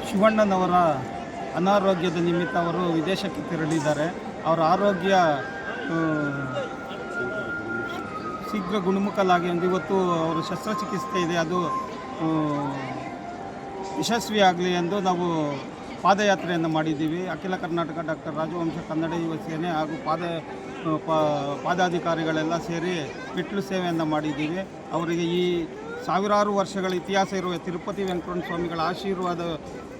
ಶಿವಣ್ಣನವರ ಅನಾರೋಗ್ಯದ ನಿಮಿತ್ತ ಅವರು ವಿದೇಶಕ್ಕೆ ತೆರಳಿದ್ದಾರೆ. ಅವರ ಆರೋಗ್ಯ ಶೀಘ್ರ ಗುಣಮುಖಲಾಗಿ ಇವತ್ತು ಅವರು ಶಸ್ತ್ರಚಿಕಿತ್ಸೆ ಇದೆ, ಅದು ಯಶಸ್ವಿಯಾಗಲಿ ಎಂದು ನಾವು ಪಾದಯಾತ್ರೆಯನ್ನು ಮಾಡಿದ್ದೀವಿ. ಅಖಿಲ ಕರ್ನಾಟಕ ಡಾಕ್ಟರ್ ರಾಜವಂಶ ಕನ್ನಡ ಯುವ ಸೇನೆ ಹಾಗೂ ಪಾದಾಧಿಕಾರಿಗಳೆಲ್ಲ ಸೇರಿ ಮೆಟ್ಟಿಲು ಸೇವೆಯನ್ನು ಮಾಡಿದ್ದೀವಿ. ಅವರಿಗೆ ಈ ಸಾವಿರಾರು ವರ್ಷಗಳ ಇತಿಹಾಸ ಇರುವ ತಿರುಪತಿ ವೆಂಕಟರಮಣ ಸ್ವಾಮಿಗಳ ಆಶೀರ್ವಾದ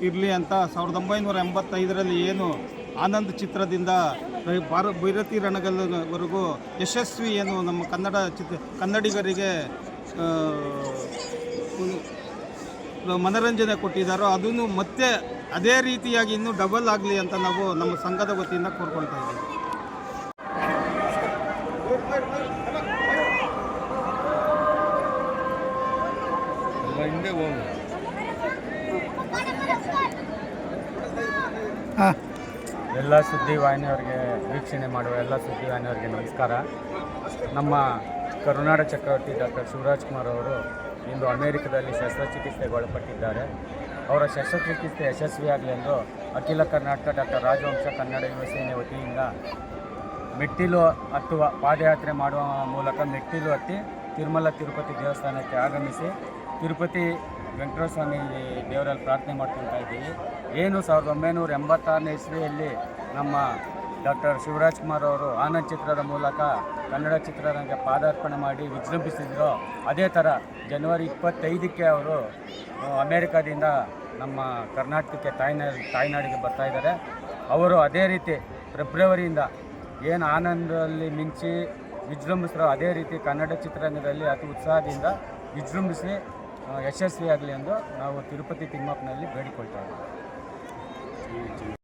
ಇರಲಿ ಅಂತ 1985ರಲ್ಲಿ ಏನು ಆನಂದ್ ಚಿತ್ರದಿಂದ ಭೈರತಿ ರಣಗಲ್ವರೆಗೂ ಯಶಸ್ವಿ ಏನು ನಮ್ಮ ಕನ್ನಡಿಗರಿಗೆ ಮನರಂಜನೆ ಕೊಟ್ಟಿದ್ದಾರೋ ಅದನ್ನು ಮತ್ತೆ ಅದೇ ರೀತಿಯಾಗಿ ಇನ್ನೂ ಡಬಲ್ ಆಗಲಿ ಅಂತ ನಾವು ನಮ್ಮ ಸಂಘದ ವತಿಯಿಂದ ಕೋರ್ಕೊಳ್ತಾ ಇದ್ದೀವಿ. ಎಲ್ಲ ಸುದ್ದಿವಾಹಿನಿಯವರಿಗೆ ವೀಕ್ಷಣೆ ಮಾಡುವ ಎಲ್ಲ ಸುದ್ದಿವಾಹಿನಿಯವರಿಗೆ ನಮಸ್ಕಾರ. ನಮ್ಮ ಕರುನಾಡ ಚಕ್ರವರ್ತಿ ಡಾಕ್ಟರ್ ಶಿವರಾಜ್ ಕುಮಾರ್ ಅವರು ಇಂದು ಅಮೆರಿಕದಲ್ಲಿ ಶಸ್ತ್ರಚಿಕಿತ್ಸೆಗೆ ಒಳಪಟ್ಟಿದ್ದಾರೆ. ಅವರ ಶಸ್ತ್ರಚಿಕಿತ್ಸೆ ಯಶಸ್ವಿಯಾಗಲಿ ಎಂದು ಅಖಿಲ ಕರ್ನಾಟಕ ಡಾಕ್ಟರ್ ರಾಜವಂಶ ಕನ್ನಡ ಯುವ ಸೇನೆ ವತಿಯಿಂದ ಮೆಟ್ಟಿಲು ಹತ್ತುವ ಪಾದಯಾತ್ರೆ ಮಾಡುವ ಮೂಲಕ ಮೆಟ್ಟಿಲು ಹತ್ತಿ ತಿರುಮಲ ತಿರುಪತಿ ದೇವಸ್ಥಾನಕ್ಕೆ ಆಗಮಿಸಿ ತಿರುಪತಿ ವೆಂಕಟೇಶ್ವರ ಸ್ವಾಮಿ ದೇವರಲ್ಲಿ ಪ್ರಾರ್ಥನೆ ಮಾಡ್ಕೊಳ್ತಾ ಇದ್ದೀವಿ. ಏನು 1986ನೇ ಇಸ್ವಿಯಲ್ಲಿ ನಮ್ಮ ಡಾಕ್ಟರ್ ಶಿವರಾಜ್ ಕುಮಾರ್ ಅವರು ಆನಂದ್ ಚಿತ್ರದ ಮೂಲಕ ಕನ್ನಡ ಚಿತ್ರರಂಗಕ್ಕೆ ಪಾದಾರ್ಪಣೆ ಮಾಡಿ ವಿಜೃಂಭಿಸಿದ್ರು, ಅದೇ ಥರ ಜನವರಿ 25ಕ್ಕೆ ಅವರು ಅಮೇರಿಕಾದಿಂದ ನಮ್ಮ ಕರ್ನಾಟಕಕ್ಕೆ ತಾಯ್ನಾಡಿಗೆ ಬರ್ತಾಯಿದ್ದಾರೆ. ಅವರು ಅದೇ ರೀತಿ ಫೆಬ್ರವರಿಯಿಂದ ಏನು ಆನಂದದಲ್ಲಿ ಮಿಂಚಿ ವಿಜೃಂಭಿಸಿರೋ ಅದೇ ರೀತಿ ಕನ್ನಡ ಚಿತ್ರರಂಗದಲ್ಲಿ ಅತಿ ಉತ್ಸಾಹದಿಂದ ವಿಜೃಂಭಿಸಿ ಯಶಸ್ವಿಯಾಗಲಿ ಎಂದು ನಾವು ತಿರುಪತಿ ತಿಮ್ಮಪ್ಪನಲ್ಲಿ ಬೇಡಿಕೊಳ್ತಾ ಇದ್ದೀವಿ.